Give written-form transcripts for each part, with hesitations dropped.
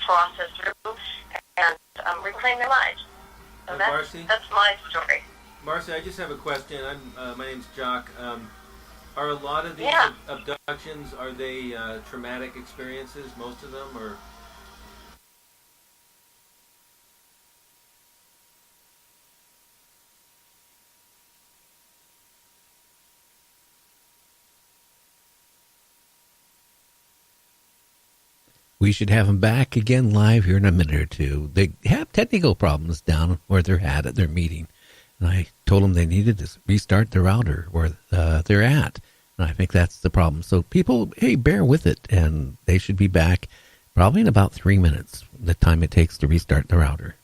process through and reclaim their lives. So that's my story. Marcy, I just have a question. My name's Jock. Are a lot of these abductions, are they traumatic experiences, most of them, or? We should have them back again live here in a minute or two. They have technical problems down where they're at their meeting. And I told them they needed to restart the router where they're at. And I think that's the problem. So people, hey, bear with it. And they should be back probably in about 3 minutes, the time it takes to restart the router.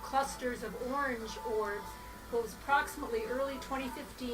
clusters of orange orbs. It was approximately early 2015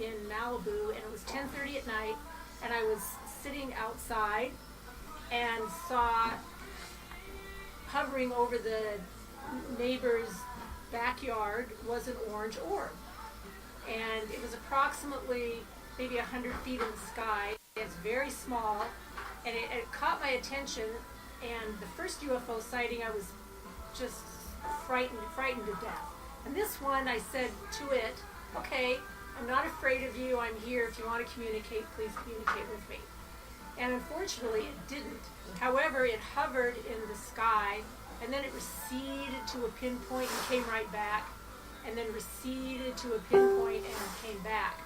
in Malibu, and it was 10:30 at night, and I was sitting outside and saw hovering over the neighbor's backyard was an orange orb. And it was approximately maybe 100 feet in the sky. It's very small, and it caught my attention. And the first UFO sighting, I was just frightened to death. And this one, I said to it, okay, I'm not afraid of you. I'm here. If you want to communicate, please communicate with me. And unfortunately, it didn't. However, it hovered in the sky, and then it receded to a pinpoint and came right back, and then receded to a pinpoint and came back.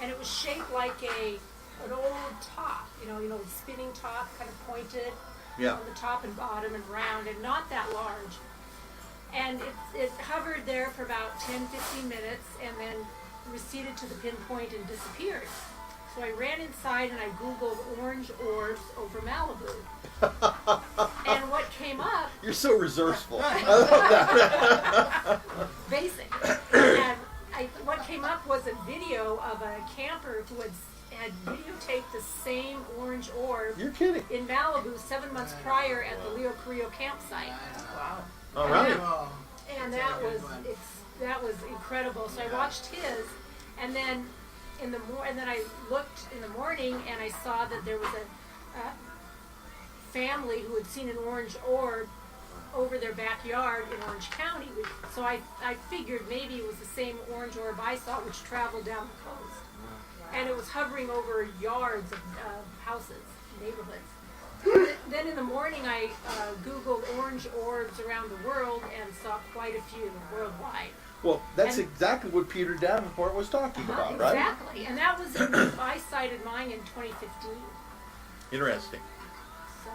And it was shaped like an old top, you know, spinning top, kind of pointed on the top and bottom and round, and not that large. And it hovered there for about 10-15 minutes, and then receded to the pinpoint and disappeared. So I ran inside and I Googled orange orbs over Malibu. And what came up... You're so resourceful. I love that. Basic. And what came up was a video of a camper who had videotaped the same orange orb. You're kidding. In Malibu 7 months prior at the Leo Carrillo campsite. Wow. All right. And that was incredible. So I watched his, and then I looked in the morning and I saw that there was a family who had seen an orange orb over their backyard in Orange County. So I figured maybe it was the same orange orb I saw, which traveled down the coast. And it was hovering over yards of houses, neighborhoods. Then in the morning I Googled orange orbs around the world and saw quite a few worldwide. Well, that's exactly what Peter Davenport was talking about, right? Exactly. And that was, I cited mine in 2015. Interesting. So.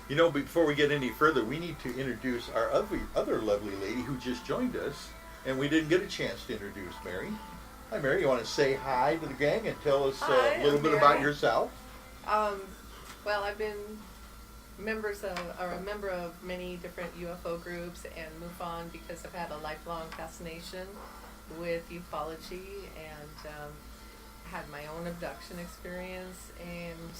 You know, before we get any further, we need to introduce our other lovely lady who just joined us, and we didn't get a chance to introduce Mary. Hi, Mary. You want to say hi to the gang and tell us a little bit about yourself? Well, I've been a member of many different UFO groups and MUFON because I've had a lifelong fascination with ufology and had my own abduction experience and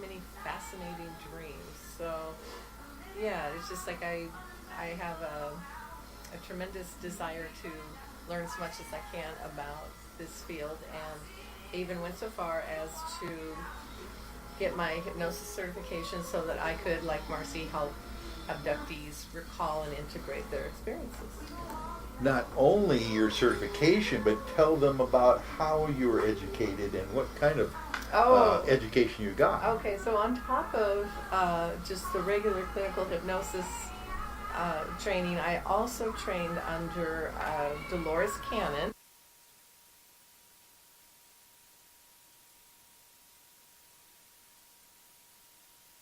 many fascinating dreams. So yeah, it's just like I have a tremendous desire to learn as much as I can about this field, and I even went so far as to get my hypnosis certification so that I could, like Marcy, help abductees recall and integrate their experiences. Not only your certification, but tell them about how you were educated and what kind of education you got. Okay, so on top of just the regular clinical hypnosis training, I also trained under Dolores Cannon.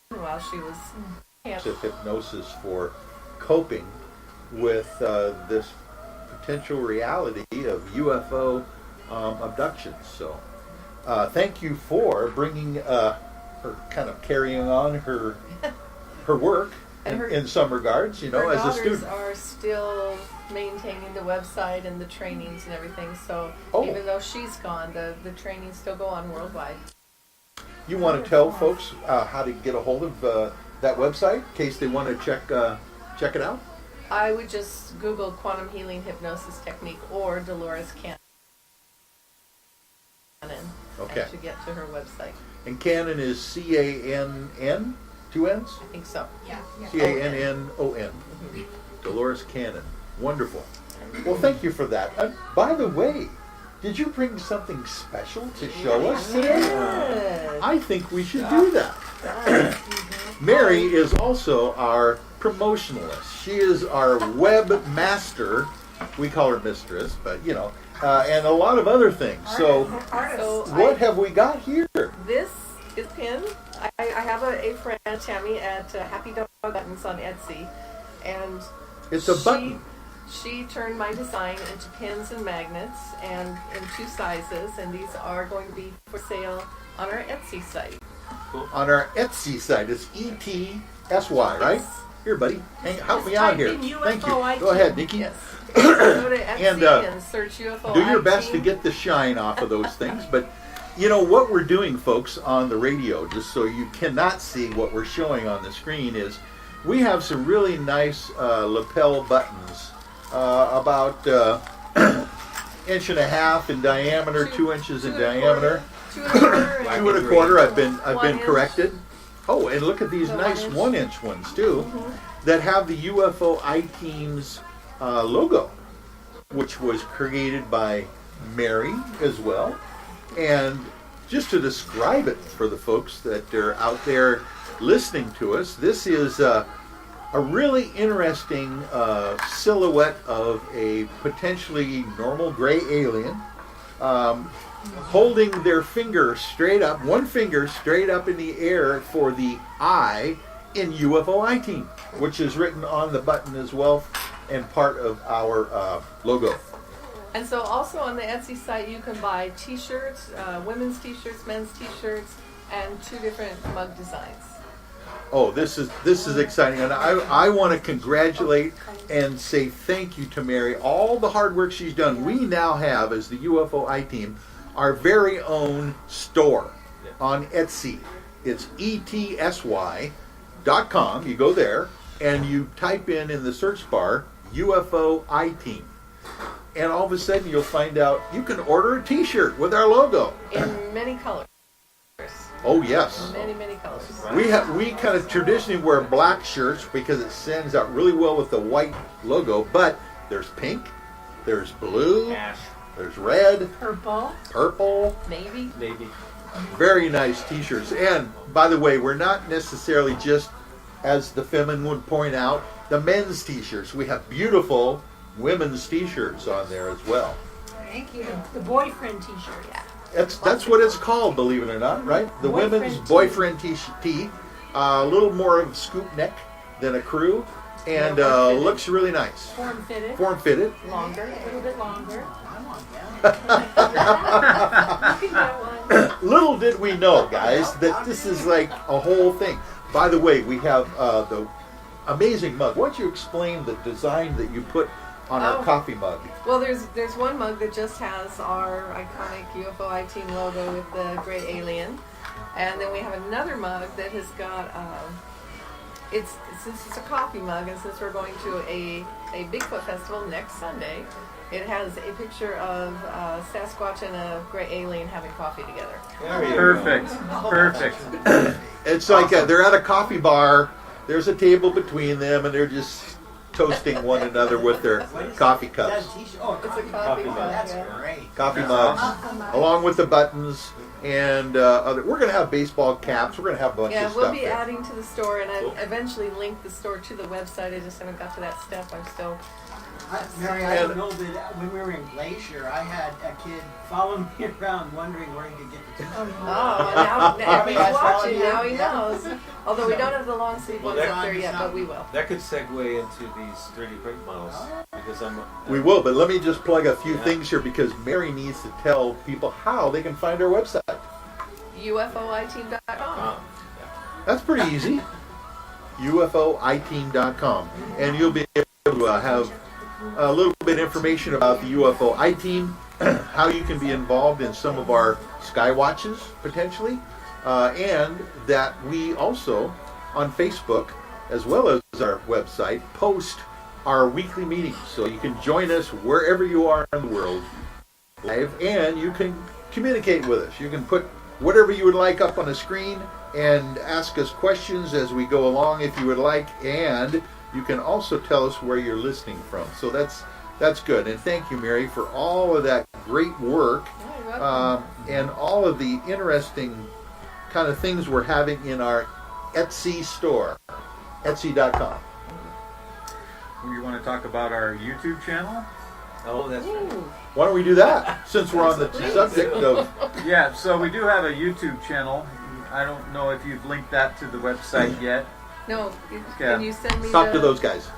While she was hypnosis for coping with this potential reality of UFO abductions. So thank you for bringing her, kind of carrying on her work in some regards, you know, as a student. Her daughters are still maintaining the website and the trainings and everything, so even though she's gone, the trainings still go on worldwide. You want to tell folks how to get a hold of that website in case they want to check it out? I would just Google Quantum Healing Hypnosis Technique or Dolores Cannon. Okay. And to get to her website. And Cannon is C-A-N-N? 2 N's? I think so. Yeah. C-A-N-N-O-N. Dolores Cannon. Wonderful. Well, thank you for that. By the way, did you bring something special to show us today? Yes. I think we should do that. Mary is also our promotionalist. She is our webmaster. We call her mistress, but you know, and a lot of other things. So what have we got here? This is pin. I have a friend, Tammy, at Happy Dog Buttons on Etsy, and it's a button. She turned my design into pins and magnets, and in 2 sizes, and these are going to be for sale on our Etsy site. Cool. On our Etsy site, it's E-T-S-Y, right? Here, buddy. Help me Just out type here. in UFO Thank you. I Go ahead, Team. Nikki. Yes. Go to Etsy And, and search UFO Do your I best to Team. get the shine off of those things. But you know what we're doing, folks, on the radio, just so you cannot see what we're showing on the screen, is we have some really nice lapel buttons, about inch and a half in diameter, 2 inches in diameter. 2 1/4. 2 1/4. I've been 1 inch. corrected. Oh, and look at these The nice 1 inch. 1-inch ones too, that have the UFO I Team's logo, which was created by Mary as well. And just to describe it for the folks that are out there listening to us, this is a really interesting silhouette of a potentially normal gray alien, holding their finger straight up, one finger straight up in the air for the I in UFO I Team, which is written on the button as well and part of our logo. And so also on the Etsy site you can buy t-shirts, women's t-shirts, men's t-shirts, and 2 different mug designs. Oh, this is exciting, and I want to congratulate and say thank you to Mary. All the hard work she's done. We now have, as the UFO I Team, our very own store on Etsy. It's etsy.com. You go there and you type in the search bar UFO I Team, and all of a sudden you'll find out you can order a T-shirt with our logo In many colors. Oh yes. Many, many colors. We kind of traditionally wear black shirts because it stands out really well with the white logo, but there's pink, there's blue, Ash. there's red, Purple. purple. Maybe. Maybe. Very nice t-shirts. And by the way, we're not necessarily just, as the feminine would point out, the men's t-shirts. We have beautiful women's t-shirts on there as well. Thank you. The boyfriend T-shirt. Yeah. That's what it's called, believe it or not, right? The Boyfriend women's tee. boyfriend tee. A little more of a scoop neck than a crew, and Form-fitted. looks really nice. Form fitted. Form fitted. Longer. A little bit longer. You can get one. Little did we know, guys, that this is like a whole thing. By the way, we have the amazing mug. Why don't you explain the design that you put on our Oh. coffee mug? Well, there's one mug that just has our iconic UFO I Team logo with the gray alien, and then we have another mug that has got since it's a coffee mug, and since we're going to a Bigfoot festival next Sunday, it has a picture of Sasquatch and a gray alien having coffee together. Perfect. Perfect. It's like they're at a coffee bar. There's a table between them, and they're just toasting one another with their coffee cups. It's a coffee mug. That's Yeah. great. Coffee mugs, along with the buttons, and other. We're gonna have baseball caps. We're gonna have a bunch Yeah, of we'll stuff be there. adding to the store, and Cool. I eventually link the store to the website. I just haven't got to that step. I'm still. Mary, I don't know that when we were in Glacier, I had a kid follow me around wondering where he could get the t-shirt. Oh, now Probably he's I saw watching. you. Now he Yeah. knows. Although we don't have the long sleeve Well, ones that- up there yet, but we will. That could segue into these 3D print models because We will, but let me just plug a few Yeah. things here because Mary needs to tell people how they can find our website. UFOITeam.com. That's pretty easy. UFOITeam.com, and you'll be able to have a little bit of information about the UFO I Team, how you can be involved in some of our sky watches potentially, and that we also on Facebook as well as our website post our weekly meetings, so you can join us wherever you are in the world live, and you can communicate with us. You can put whatever you would like up on a screen and ask us questions as we go along if you would like, and you can also tell us where you're listening from. So that's good, and thank you, Mary, for all of that great work You're welcome. and all of the interesting kind of things we're having in our Etsy store, Etsy.com. You want to talk about our YouTube channel? Oh, that's right. Ooh. Why don't we do that since we're on the subject of Yeah, so we do have a YouTube channel. I don't know if you've linked that to the website yet. No, Yeah. can you send me talk the, to those guys.